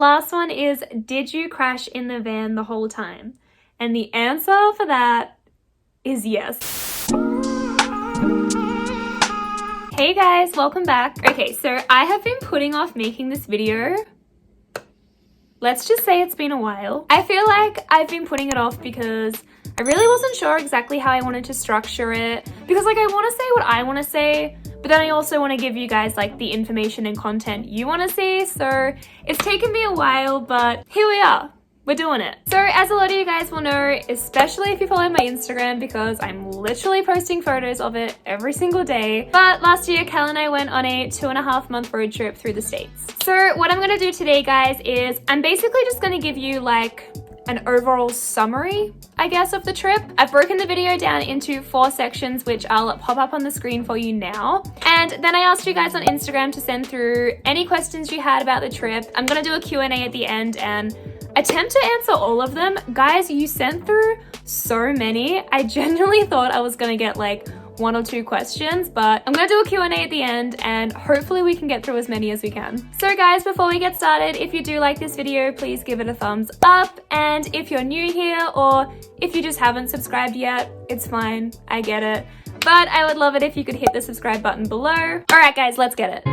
Last one is, did you crash in the van the whole time? And the answer for that is yes. Hey guys, welcome back. Okay, so I have been putting off making this video. Let's just say it's been a while. I feel like I've been putting it off because I really wasn't sure exactly how I wanted to structure it. Because like I want to say what I want to say, but then I also want to give you guys like the information and content you want to see. So it's taken me a while, but here we are. We're doing it. So as a lot of you guys will know, especially if you follow my Instagram, because I'm literally posting photos of it every single day. But last year, Kal and I went on a 2.5-month road trip through the States. So what I'm gonna do today, guys, is I'm basically just gonna give you like an overall summary, I guess, of the trip. I've broken the video down into 4 sections, which I'll pop up on the screen for you now. And then I asked you guys on Instagram to send through any questions you had about the trip. I'm gonna do a Q&A at the end and attempt to answer all of them. Guys, you sent through so many. I genuinely thought I was gonna get like 1 or 2 questions, but I'm gonna do a Q&A at the end and hopefully we can get through as many as we can. So guys, before we get started, if you do like this video, please give it a thumbs up. And if you're new here or if you just haven't subscribed yet, it's fine, I get it. But I would love it if you could hit the subscribe button below. All right guys, let's get it.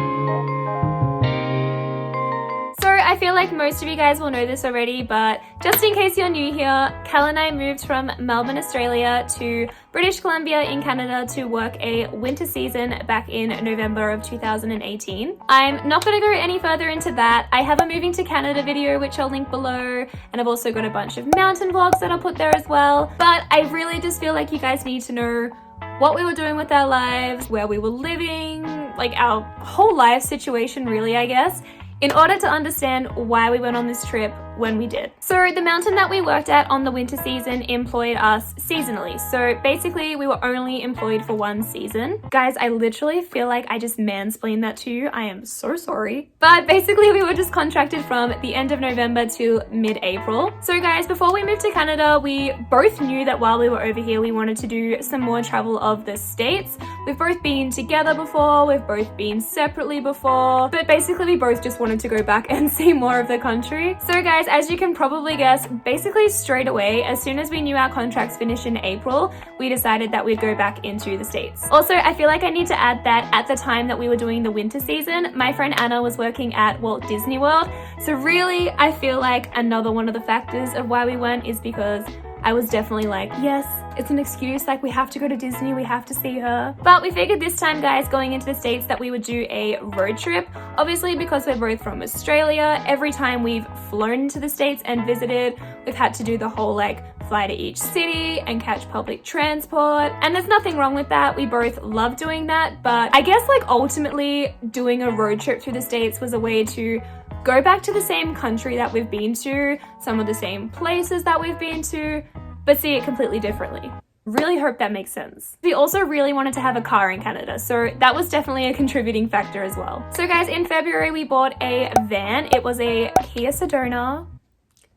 So I feel like most of you guys will know this already, but just in case you're new here, Kal and I moved from Melbourne, Australia to British Columbia in Canada to work a winter season back in November of 2018. I'm not going to go any further into that. I have a moving to Canada video, which I'll link below, and I've also got a bunch of mountain vlogs that I'll put there as well. But I really just feel like you guys need to know what we were doing with our lives, where we were living, like our whole life situation really, I guess, in order to understand why we went on this trip when we did. So the mountain that we worked at on the winter season employed us seasonally. So basically we were only employed for 1 season. Guys, I literally feel like I just mansplained that to you. I am so sorry. But basically we were just contracted from the end of November to mid-April. So guys, before we moved to Canada, we both knew that while we were over here, we wanted to do some more travel of the States. We've both been together before, we've both been separately before, but basically we both just wanted to go back and see more of the country. So guys, as you can probably guess, basically straight away, as soon as we knew our contracts finished in April, we decided that we'd go back into the States. Also, I feel like I need to add that at the time that we were doing the winter season, my friend Anna was working at Walt Disney World. So really, I feel like another one of the factors of why we went is because I was definitely like, yes, it's an excuse, like we have to go to Disney, we have to see her. But we figured this time, guys, going into the States, that we would do a road trip. Obviously, because we're both from Australia, every time we've flown into the States and visited, we've had to do the whole like fly to each city and catch public transport. And there's nothing wrong with that. We both love doing that. But I guess like ultimately doing a road trip through the States was a way to go back to the same country that we've been to, some of the same places that we've been to, but see it completely differently. Really hope that makes sense. We also really wanted to have a car in Canada, so that was definitely a contributing factor as well. So guys, in February we bought a van. It was a Kia Sedona.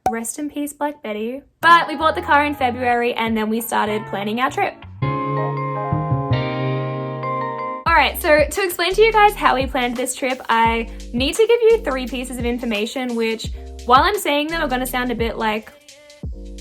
Rest in peace, Black Betty. But we bought the car in February and then we started planning our trip. Alright, so to explain to you guys how we planned this trip, I need to give you 3 pieces of information, which while I'm saying them are going to sound a bit like,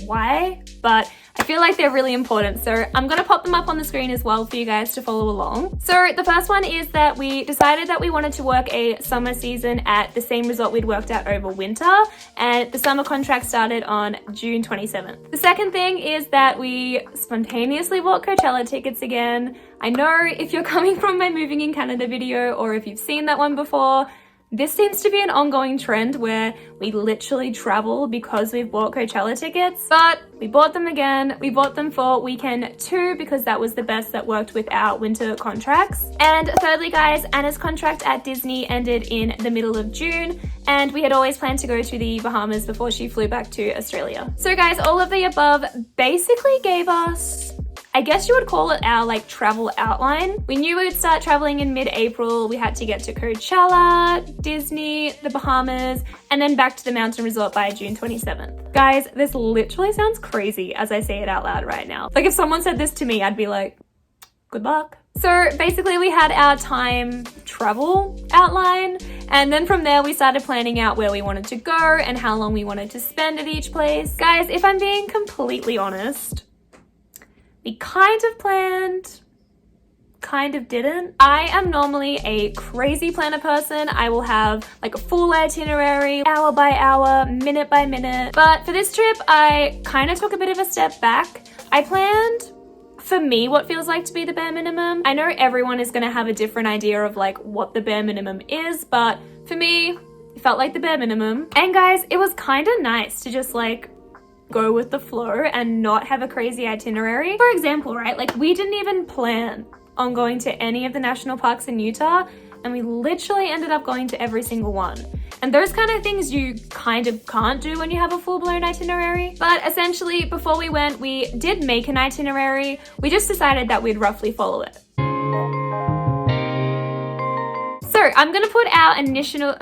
why? But I feel like they're really important, so I'm going to pop them up on the screen as well for you guys to follow along. So the first one is that we decided that we wanted to work a summer season at the same resort we'd worked at over winter, and the summer contract started on June 27th. The second thing is that we spontaneously bought Coachella tickets again. I know if you're coming from my Moving in Canada video or if you've seen that one before, this seems to be an ongoing trend where we literally travel because we've bought Coachella tickets, but we bought them again. We bought them for weekend 2 because that was the best that worked with our winter contracts. And thirdly, guys, Anna's contract at Disney ended in the middle of June, and we had always planned to go to the Bahamas before she flew back to Australia. So guys, all of the above basically gave us, I guess you would call it our like travel outline. We knew we would start traveling in mid-April. We had to get to Coachella, Disney, the Bahamas, and then back to the mountain resort by June 27th. Guys, this literally sounds crazy as I say it out loud right now. Like if someone said this to me, I'd be like, good luck. So basically we had our time travel outline, And then from there, we started planning out where we wanted to go and how long we wanted to spend at each place. Guys, if I'm being completely honest, we kind of planned, kind of didn't. I am normally a crazy planner person. I will have like a full itinerary, hour by hour, minute by minute. But for this trip, I kind of took a bit of a step back. I planned, for me, what feels like to be the bare minimum. I know everyone is going to have a different idea of like what the bare minimum is, but for me, it felt like the bare minimum. And guys, it was kind of nice to just like go with the flow and not have a crazy itinerary. For example, right, like we didn't even plan on going to any of the national parks in Utah, and we literally ended up going to every single one. And those kind of things you kind of can't do when you have a full-blown itinerary. But essentially, before we went, we did make an itinerary. We just decided that we'd roughly follow it. So I'm gonna put our initial,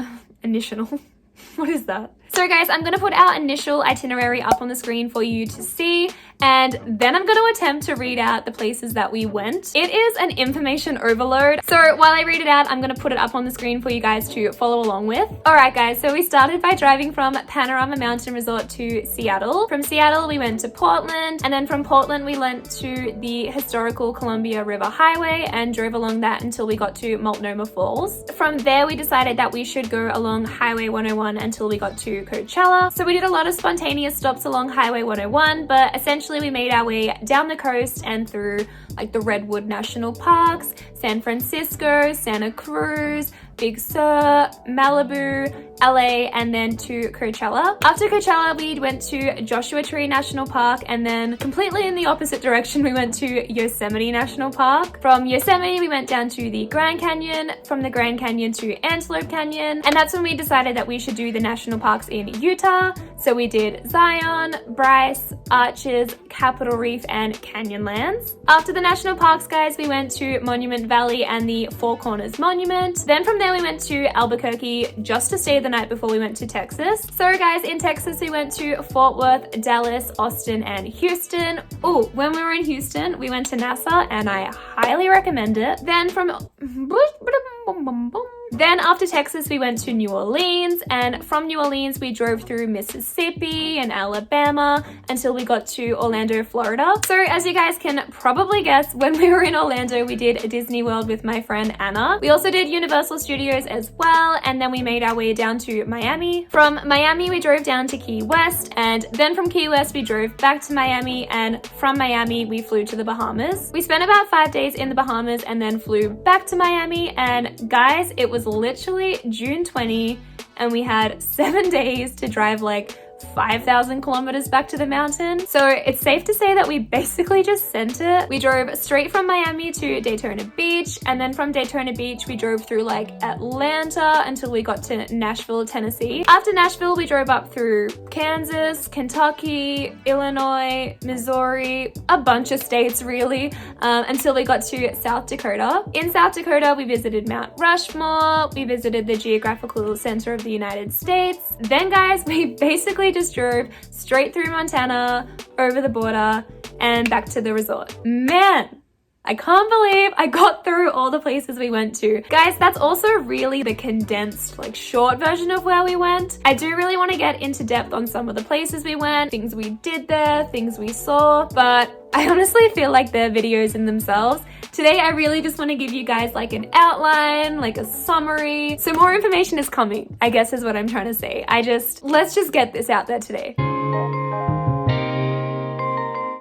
what is that? So guys, I'm gonna put our initial itinerary up on the screen for you to see, and then I'm gonna attempt to read out the places that we went. It is an information overload, so while I read it out, I'm gonna put it up on the screen for you guys to follow along with. Alright guys, so we started by driving from Panorama Mountain Resort to Seattle. From Seattle, we went to Portland, and then from Portland, we went to the historical Columbia River Highway and drove along that until we got to Multnomah Falls. From there, we decided that we should go along Highway 101 until we got to Coachella. So we did a lot of spontaneous stops along Highway 101, but essentially we made our way down the coast and through like the Redwood National Parks, San Francisco, Santa Cruz, Big Sur, Malibu, LA, and then to Coachella. After Coachella, we went to Joshua Tree National Park, and then completely in the opposite direction, we went to Yosemite National Park. From Yosemite, we went down to the Grand Canyon, from the Grand Canyon to Antelope Canyon, and that's when we decided that we should do the national parks in Utah. So we did Zion, Bryce, Arches, Capitol Reef, and Canyonlands. After the national parks, guys, we went to Monument Valley and the Four Corners Monument. Then from there, we went to Albuquerque just to stay the night before we went to Texas. So guys, in Texas, we went to Fort Worth, Dallas, Austin, and Houston. Oh, when we were in Houston, we went to NASA, and I highly recommend it. Then after Texas, we went to New Orleans, and from New Orleans, we drove through Mississippi and Alabama until we got to Orlando, Florida. So as you guys can probably guess, when we were in Orlando, we did Disney World with my friend Anna. We also did Universal Studios as well, and then we made our way down to Miami. From Miami, we drove down to Key West, and then from Key West, we drove back to Miami, and from Miami, we flew to the Bahamas. We spent about 5 days in the Bahamas and then flew back to Miami, and guys, it was literally June 20, and we had 7 days to drive like 5,000 kilometers back to the mountain. So it's safe to say that we basically just sent it. We drove straight from Miami to Daytona Beach, and then from Daytona Beach, we drove through like Atlanta until we got to Nashville, Tennessee. After Nashville, we drove up through Kansas, Kentucky, Illinois, Missouri, a bunch of states really, until we got to South Dakota. In South Dakota, we visited Mount Rushmore, we visited the Geographical Center of the United States. Then guys, we basically just drove straight through Montana, over the border, and back to the resort. Man, I can't believe I got through all the places we went to. Guys, that's also really the condensed, like short version of where we went. I do really want to get into depth on some of the places we went, things we did there, things we saw, but I honestly feel like they're videos in themselves. Today, I really just want to give you guys like an outline, like a summary. So more information is coming, I guess is what I'm trying to say. Let's just get this out there today.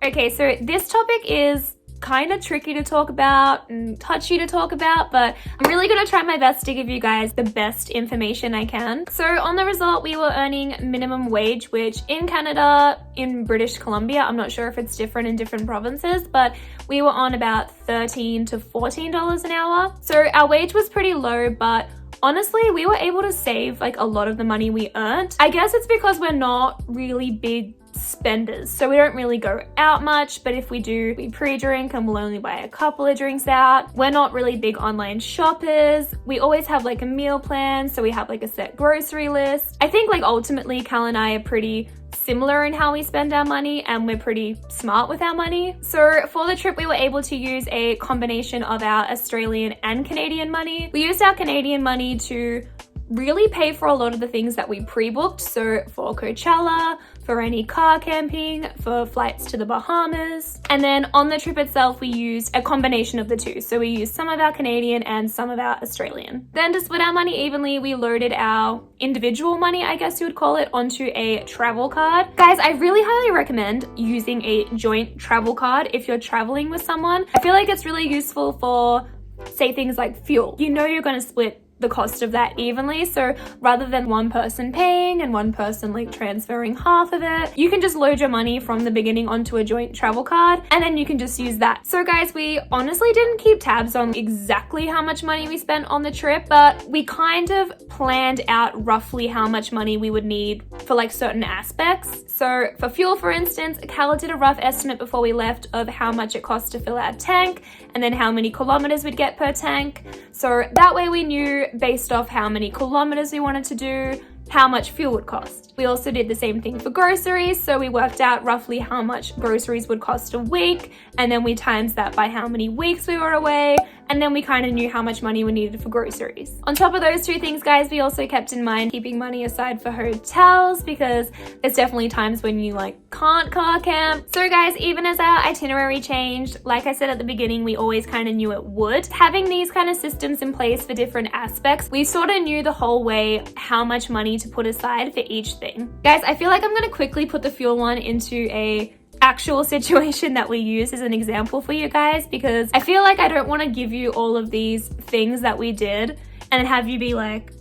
Okay, so this topic is kind of tricky to talk about and touchy to talk about, but I'm really gonna try my best to give you guys the best information I can. So on the resort, we were earning minimum wage, which in Canada, in British Columbia, I'm not sure if it's different in different provinces, but we were on about $13 to $14 an hour. So our wage was pretty low, but honestly, we were able to save like a lot of the money we earned. I guess it's because we're not really big spenders, so we don't really go out much, but if we do, we pre-drink and we'll only buy a couple of drinks out. We're not really big online shoppers. We always have like a meal plan, so we have like a set grocery list. I think like ultimately Kal and I are pretty similar in how we spend our money, and we're pretty smart with our money. So for the trip, we were able to use a combination of our Australian and Canadian money. We used our Canadian money to really pay for a lot of the things that we pre-booked. So for Coachella, for any car camping, for flights to the Bahamas. And then on the trip itself, we used a combination of the two. So we used some of our Canadian and some of our Australian. Then to split our money evenly, we loaded our individual money, I guess you would call it, onto a travel card. Guys, I really highly recommend using a joint travel card if you're traveling with someone. I feel like it's really useful for, say, things like fuel. You know you're going to split the cost of that evenly, so rather than one person paying and one person like transferring half of it, you can just load your money from the beginning onto a joint travel card and then you can just use that. So guys, we honestly didn't keep tabs on exactly how much money we spent on the trip, but we kind of planned out roughly how much money we would need for like certain aspects. So for fuel, for instance, Kal did a rough estimate before we left of how much it cost to fill our tank and then how many kilometers we'd get per tank. So that way we knew based off how many kilometers we wanted to do, how much fuel would cost. We also did the same thing for groceries, so we worked out roughly how much groceries would cost a week, and then we times that by how many weeks we were away, and then we kind of knew how much money we needed for groceries. On top of those two things, guys, we also kept in mind keeping money aside for hotels, because there's definitely times when you like can't car camp. So guys, even as our itinerary changed, like I said at the beginning, we always kind of knew it would. Having these kind of systems in place for different aspects, we sort of knew the whole way how much money to put aside for each thing. Guys, I feel like I'm gonna quickly put the fuel one into a actual situation that we use as an example for you guys, because I feel like I don't want to give you all of these things that we did and have you be like,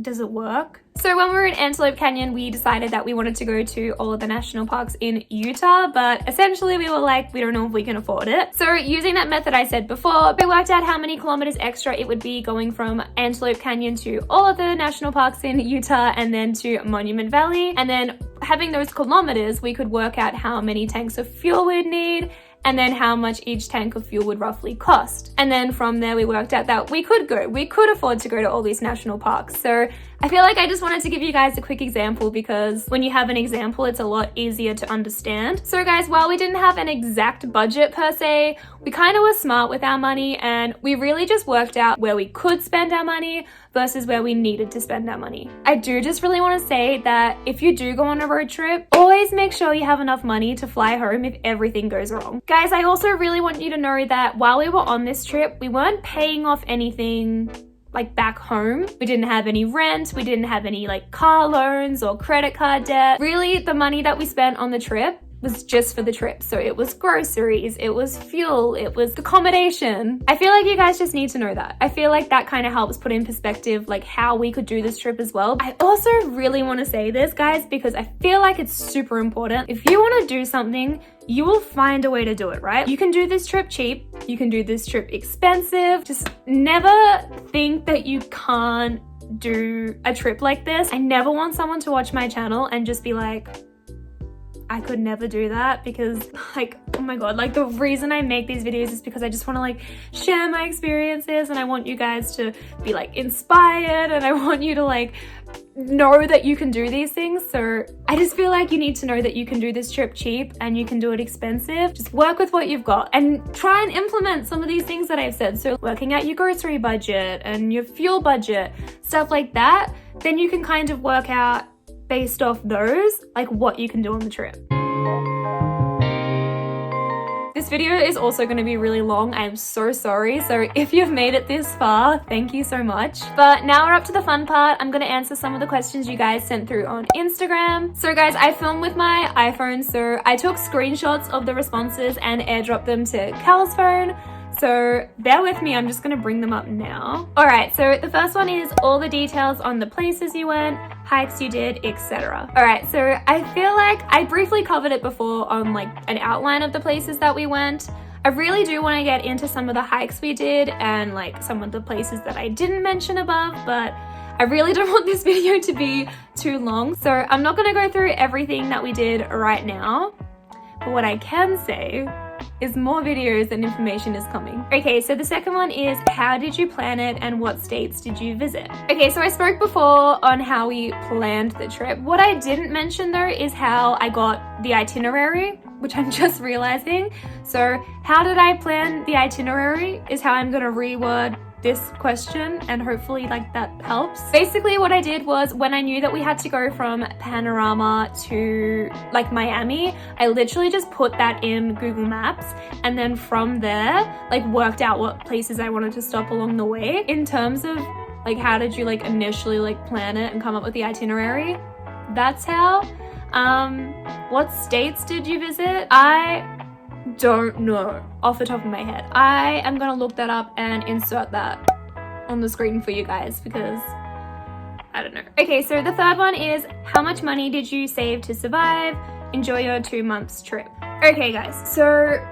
does it work? So when we were in Antelope Canyon, we decided that we wanted to go to all of the national parks in Utah, but essentially we were like, we don't know if we can afford it. So using that method I said before, we worked out how many kilometers extra it would be going from Antelope Canyon to all of the national parks in Utah and then to Monument Valley. And then having those kilometers, we could work out how many tanks of fuel we'd need and then how much each tank of fuel would roughly cost. And then from there, we worked out that we could afford to go to all these national parks. So I feel like I just wanted to give you guys a quick example, because when you have an example, it's a lot easier to understand. So guys, while we didn't have an exact budget per se, we kind of were smart with our money and we really just worked out where we could spend our money versus where we needed to spend our money. I do just really want to say that if you do go on a road trip, always make sure you have enough money to fly home if everything goes wrong. Guys, I also really want you to know that while we were on this trip, we weren't paying off anything like back home. We didn't have any rent, we didn't have any like car loans or credit card debt. Really, the money that we spent on the trip was just for the trip. So it was groceries, it was fuel, it was accommodation. I feel like you guys just need to know that. I feel like that kind of helps put in perspective like how we could do this trip as well. I also really want to say this, guys, because I feel like it's super important. If you want to do something, you will find a way to do it, right? You can do this trip cheap, you can do this trip expensive. Just never think that you can't do a trip like this. I never want someone to watch my channel and just be like, I could never do that, because like, oh my god, like the reason I make these videos is because I just want to like share my experiences and I want you guys to be like inspired and I want you to like know that you can do these things. So I just feel like you need to know that you can do this trip cheap and you can do it expensive. Just work with what you've got and try and implement some of these things that I've said. So working out your grocery budget and your fuel budget, stuff like that, then you can kind of work out based off those, like what you can do on the trip. This video is also going to be really long. I am so sorry. So if you've made it this far, thank you so much. But now we're up to the fun part. I'm going to answer some of the questions you guys sent through on Instagram. So guys, I filmed with my iPhone, so I took screenshots of the responses and airdropped them to Kal's phone. So bear with me, I'm just gonna bring them up now. All right, so the first one is all the details on the places you went, hikes you did, etc. All right, so I feel like I briefly covered it before on like an outline of the places that we went. I really do want to get into some of the hikes we did and like some of the places that I didn't mention above, but I really don't want this video to be too long. So I'm not gonna go through everything that we did right now, but what I can say is more videos and information is coming. Okay, so the second one is how did you plan it and what states did you visit? Okay, so I spoke before on how we planned the trip. What I didn't mention though is how I got the itinerary, which I'm just realizing. So how did I plan the itinerary is how I'm gonna reword this question, and hopefully like that helps. Basically what I did was, when I knew that we had to go from Panorama to like Miami, I literally just put that in Google Maps, and then from there like worked out what places I wanted to stop along the way. In terms of like how did you like initially like plan it and come up with the itinerary, that's how. What states did you visit? I don't know off the top of my head. I am gonna look that up and insert that on the screen for you guys because I don't know. Okay, so the third one is, how much money did you save to survive? Enjoy your 2 months trip. Okay guys, so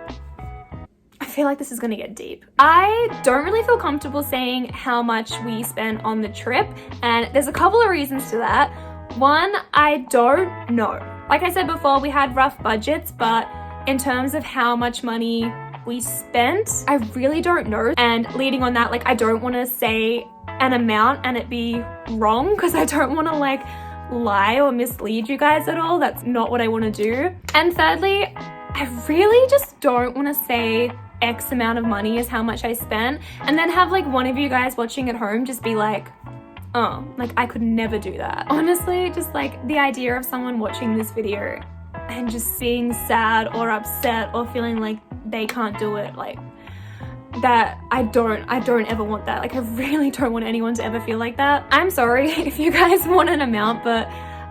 I feel like this is gonna get deep. I don't really feel comfortable saying how much we spent on the trip, and there's a couple of reasons to that. One, I don't know. Like I said before, we had rough budgets, but in terms of how much money we spent, I really don't know. And leading on that, like I don't want to say an amount and it be wrong, because I don't want to like lie or mislead you guys at all. That's not what I want to do. And thirdly, I really just don't want to say X amount of money is how much I spent, and then have like one of you guys watching at home just be like, oh, like I could never do that. Honestly, just like the idea of someone watching this video and just being sad or upset or feeling like they can't do it, like that, I don't ever want that. Like I really don't want anyone to ever feel like that. I'm sorry if you guys want an amount, but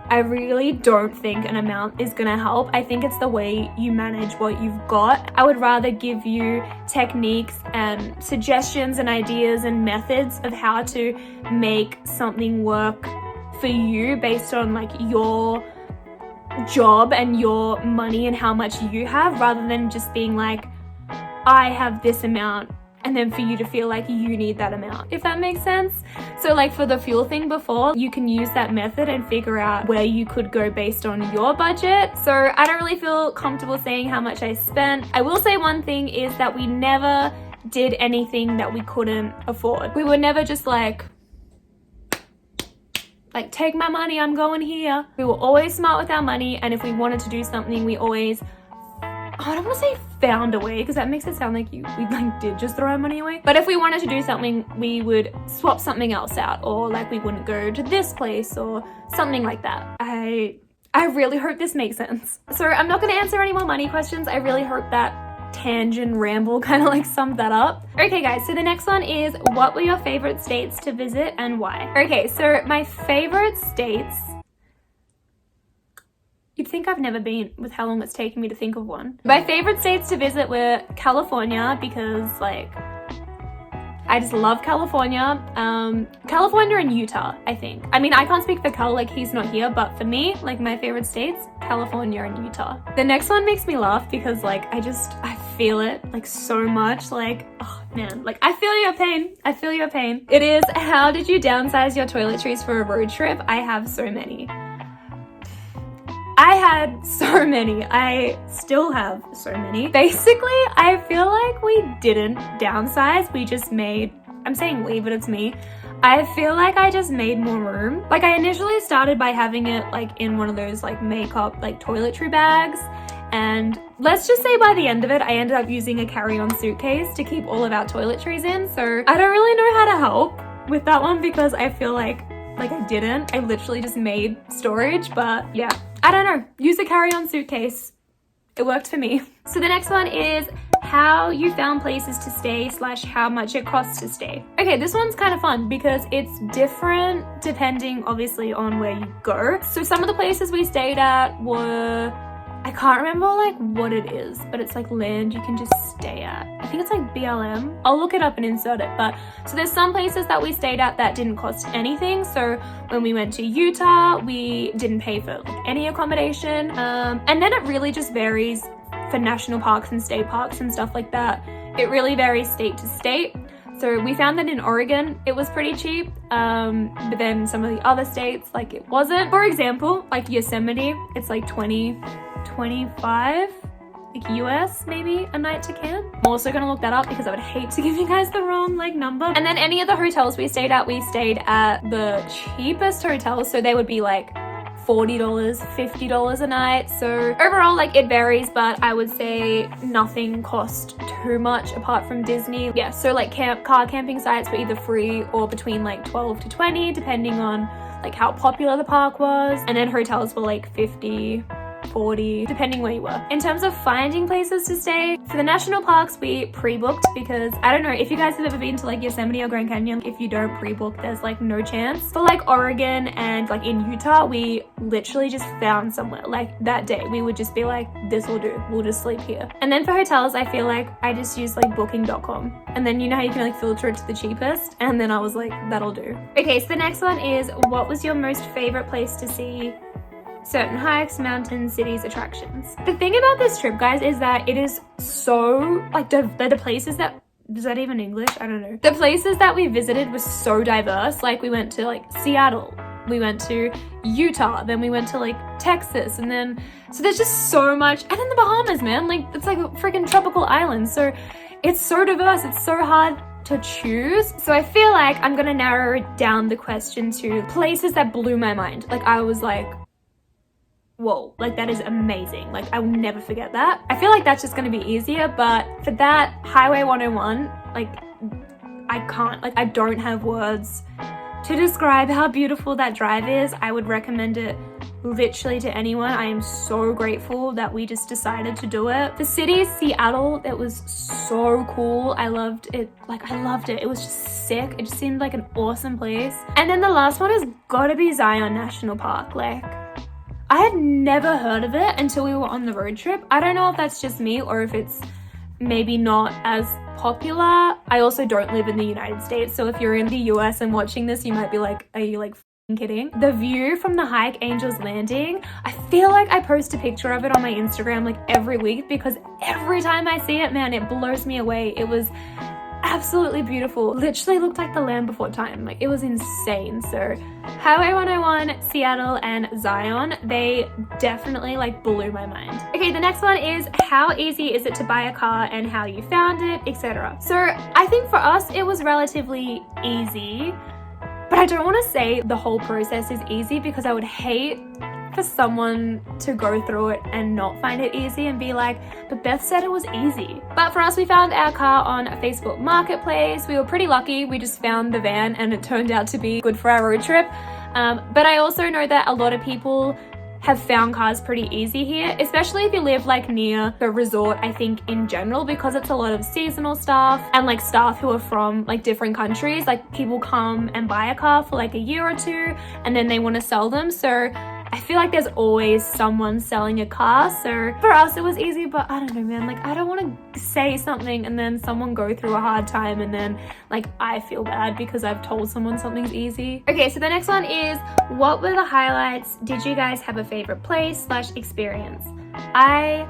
I really don't think an amount is gonna help. I think it's the way you manage what you've got. I would rather give you techniques and suggestions and ideas and methods of how to make something work for you based on like your job and your money and how much you have, rather than just being like, I have this amount, and then for you to feel like you need that amount, if that makes sense. So like for the fuel thing before, you can use that method and figure out where you could go based on your budget. So I don't really feel comfortable saying how much I spent. I will say one thing is that we never did anything that we couldn't afford. We were never just like take my money, I'm going here. We were always smart with our money, and if we wanted to do something, we always, I don't want to say found a way, because that makes it sound like we like did just throw our money away. But if we wanted to do something, we would swap something else out, or like we wouldn't go to this place or something like that. I really hope this makes sense. So I'm not going to answer any more money questions. I really hope that tangent ramble kind of like summed that up. Okay guys, so the next one is, what were your favorite states to visit and why? Okay, so my favorite states, you'd think I've never been with how long it's taken me to think of one. My favorite states to visit were California, because like I just love California. California and Utah, I think. I mean, I can't speak for Kal, like he's not here, but for me, like my favorite states, California and Utah. The next one makes me laugh because like I feel it like so much, like, oh man, like I feel your pain. I feel your pain. It is, how did you downsize your toiletries for a road trip? I have so many. I had so many. I still have so many. Basically, I feel like we didn't downsize. We just made, I'm saying we, but it's me. I feel like I just made more room. Like I initially started by having it like in one of those like makeup like toiletry bags. And let's just say by the end of it, I ended up using a carry-on suitcase to keep all of our toiletries in. So I don't really know how to help with that one, because I feel like I didn't. I literally just made storage, but yeah. I don't know, use a carry-on suitcase. It worked for me. So the next one is how you found places to stay / how much it costs to stay. Okay, this one's kind of fun because it's different depending obviously on where you go. So some of the places we stayed at were, I can't remember like what it is, but it's like land you can just stay at. I think it's like BLM. I'll look it up and insert it. But so there's some places that we stayed at that didn't cost anything. So when we went to Utah, we didn't pay for like any accommodation. And then it really just varies for national parks and state parks and stuff like that. It really varies state to state. So we found that in Oregon, it was pretty cheap, but then some of the other states, like it wasn't. For example, like Yosemite, it's like 25 like US maybe a night to camp. I'm also gonna look that up because I would hate to give you guys the wrong like number. And then any of the hotels we stayed at the cheapest hotels, so they would be like $40, $50 a night. So overall, like, it varies, but I would say nothing cost too much apart from Disney. Yeah, so like car camping sites were either free or between like 12 to 20, depending on like how popular the park was. And then hotels were like 50, 40, depending where you were. In terms of finding places to stay, for the national parks, we pre-booked because I don't know if you guys have ever been to like Yosemite or Grand Canyon. If you don't pre-book, there's like no chance. For like Oregon and like in Utah, we literally just found somewhere. Like that day, we would just be like, this will do, we'll just sleep here. And then for hotels, I feel like I just use like booking.com. And then you know how you can like filter it to the cheapest? And then I was like, that'll do. Okay, so the next one is, what was your most favorite place to see certain hikes, mountains, cities, attractions? The thing about this trip, guys, is that it is so like the places that, is that even English? I don't know. The places that we visited were so diverse. Like we went to like Seattle, we went to Utah, then we went to like Texas, and then so there's just so much. And then the Bahamas, man, like it's like a freaking tropical island. So it's so diverse, it's so hard to choose. So I feel like I'm gonna narrow down the question to places that blew my mind. Like I was like, whoa, like that is amazing. Like I will never forget that. I feel like that's just gonna be easier, but for that, Highway 101, like I can't, like I don't have words to describe how beautiful that drive is. I would recommend it literally to anyone. I am so grateful that we just decided to do it. The city, Seattle, it was so cool. I loved it. Like I loved it. It was just sick. It just seemed like an awesome place. And then the last one has gotta be Zion National Park. Like I had never heard of it until we were on the road trip. I don't know if that's just me or if it's maybe not as popular. I also don't live in the United States, so if you're in the US and watching this, you might be like, are you like f***ing kidding? The view from the hike, Angel's Landing, I feel like I post a picture of it on my Instagram like every week because every time I see it, man, it blows me away. It was absolutely beautiful. Literally looked like the land before time. Like it was insane. So Highway 101, Seattle, and Zion, they definitely like blew my mind. Okay, the next one is, how easy is it to buy a car and how you found it, etc. So I think for us it was relatively easy, but I don't want to say the whole process is easy because I would hate for someone to go through it and not find it easy and be like, but Beth said it was easy. But for us, we found our car on a Facebook Marketplace. We were pretty lucky. We just found the van and it turned out to be good for our road trip. But I also know that a lot of people have found cars pretty easy here, especially if you live like near the resort, I think in general, because it's a lot of seasonal staff and like staff who are from like different countries. Like people come and buy a car for like a year or two and then they want to sell them. So I feel like there's always someone selling a car. So for us it was easy, but I don't know, man, like I don't want to say something and then someone go through a hard time and then like I feel bad because I've told someone something's easy. Okay, so the next one is, what were the highlights? Did you guys have a favorite place / experience? I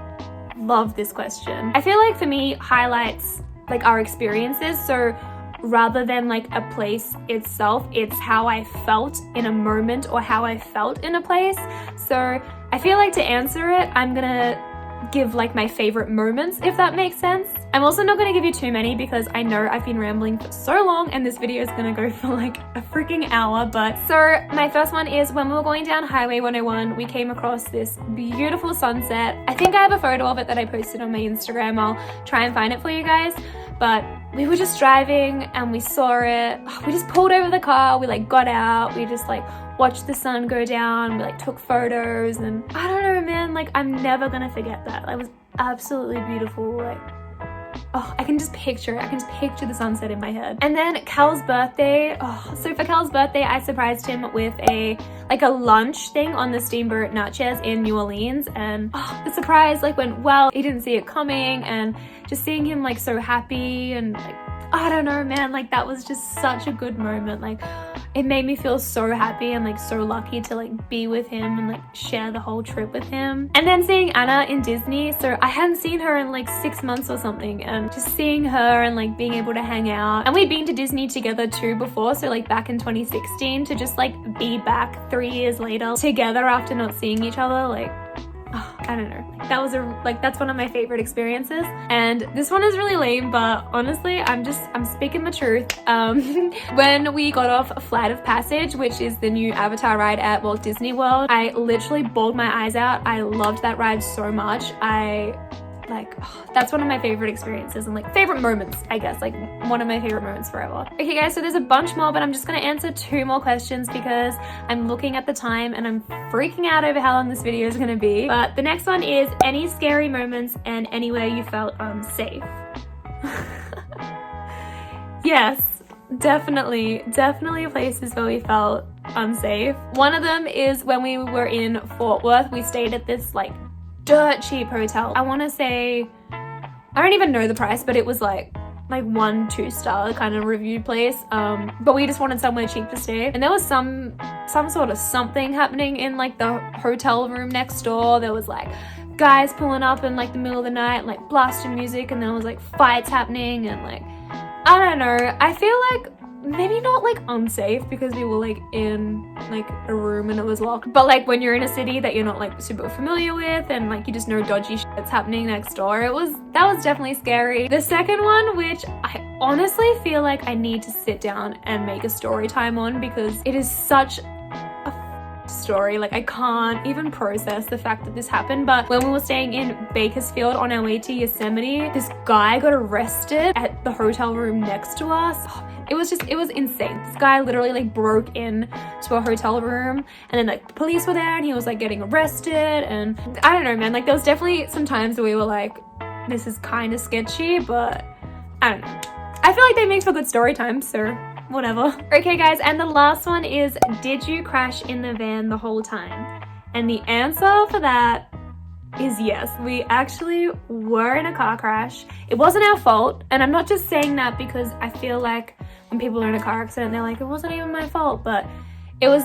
love this question. I feel like for me, highlights like our experiences. So rather than like a place itself, it's how I felt in a moment or how I felt in a place. So I feel like to answer it, I'm gonna give like my favorite moments, if that makes sense. I'm also not gonna give you too many because I know I've been rambling for so long and this video is gonna go for like a freaking hour. But so my first one is, when we were going down Highway 101, we came across this beautiful sunset. I think I have a photo of it that I posted on my Instagram. I'll try and find it for you guys. But we were just driving and we saw it. We just pulled over the car, we like got out, we just like watched the sun go down, we like took photos, and I don't know, man, like I'm never gonna forget that. It was absolutely beautiful. Like, oh, I can just picture it. I can just picture the sunset in my head. And then Kal's birthday. Oh, so for Kal's birthday, I surprised him with a lunch thing on the Steamboat Natchez in New Orleans. And the surprise like went well. He didn't see it coming, and just seeing him like so happy and like, I don't know, man, like that was just such a good moment. Like it made me feel so happy and like so lucky to like be with him and like share the whole trip with him. And then seeing Anna in Disney, so I hadn't seen her in like 6 months or something, and just seeing her and like being able to hang out. And we'd been to Disney together too before, so like back in 2016, to just like be back 3 years later together after not seeing each other, like I don't know. That's one of my favorite experiences. And this one is really lame, but honestly, I'm speaking the truth. When we got off Flight of Passage, which is the new Avatar ride at Walt Disney World, I literally bawled my eyes out. I loved that ride so much. That's one of my favorite experiences and like favorite moments, I guess, like one of my favorite moments forever. Okay guys, so there's a bunch more, but I'm just gonna answer 2 more questions because I'm looking at the time and I'm freaking out over how long this video is gonna be. But the next one is any scary moments and anywhere you felt unsafe. Yes, definitely places where we felt unsafe. One of them is when we were in Fort Worth. We stayed at this like dirt cheap hotel. I want to say, I don't even know the price, but it was like 1-2 star kind of review place. But we just wanted somewhere cheap to stay. And there was some sort of something happening in like the hotel room next door. There was like guys pulling up in like the middle of the night, like blasting music, and there was like fights happening and like, I don't know. I feel like maybe not like unsafe because we were like in like a room and it was locked, but like when you're in a city that you're not like super familiar with and like you just know dodgy shit's happening next door, that was definitely scary. The second one, which I honestly feel like I need to sit down and make a story time on because it is such a story. Like I can't even process the fact that this happened. But when we were staying in Bakersfield on our way to Yosemite, this guy got arrested at the hotel room next to us. It was insane. This guy literally like broke in to a hotel room and then like the police were there and he was like getting arrested, and I don't know, man, like there was definitely some times where we were like, this is kind of sketchy, but I don't know. I feel like they make for good story time, so whatever. Okay guys, and the last one is, did you crash in the van the whole time? And the answer for that is yes. We actually were in a car crash. It wasn't our fault, and I'm not just saying that because I feel like when people are in a car accident, they're like, it wasn't even my fault, but it was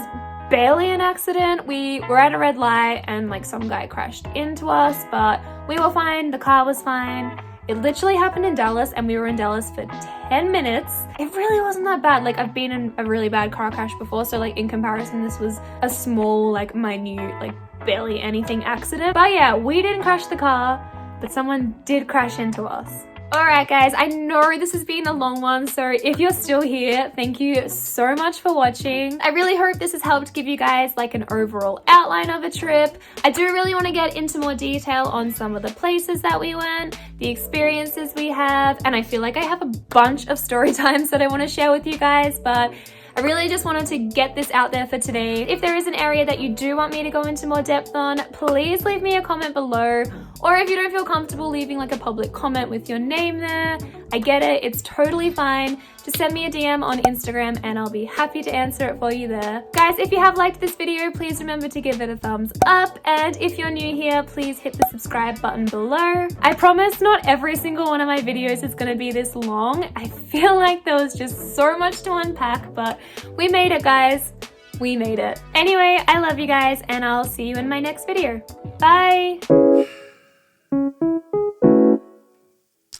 barely an accident. We were at a red light and like some guy crashed into us, but we were fine. The car was fine. It literally happened in Dallas and we were in Dallas for 10 minutes. It really wasn't that bad. Like I've been in a really bad car crash before, so like in comparison, this was a small, like minute, like barely anything accident. But yeah, we didn't crash the car, but someone did crash into us. Alright guys, I know this has been a long one, so if you're still here, thank you so much for watching. I really hope this has helped give you guys like an overall outline of a trip. I do really want to get into more detail on some of the places that we went, the experiences we have, and I feel like I have a bunch of story times that I want to share with you guys, but I really just wanted to get this out there for today. If there is an area that you do want me to go into more depth on, please leave me a comment below. Or if you don't feel comfortable leaving like a public comment with your name there, I get it, it's totally fine. Just send me a DM on Instagram and I'll be happy to answer it for you there. Guys, if you have liked this video, please remember to give it a thumbs up. And if you're new here, please hit the subscribe button below. I promise not every single one of my videos is gonna be this long. I feel like there was just so much to unpack, but we made it, guys. We made it. Anyway, I love you guys and I'll see you in my next video. Bye.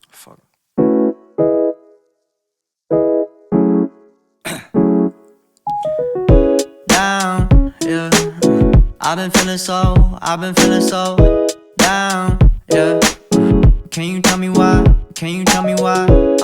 Fuck. Down, yeah. I've been feeling so down, yeah. Can you tell me why? Can you tell me why?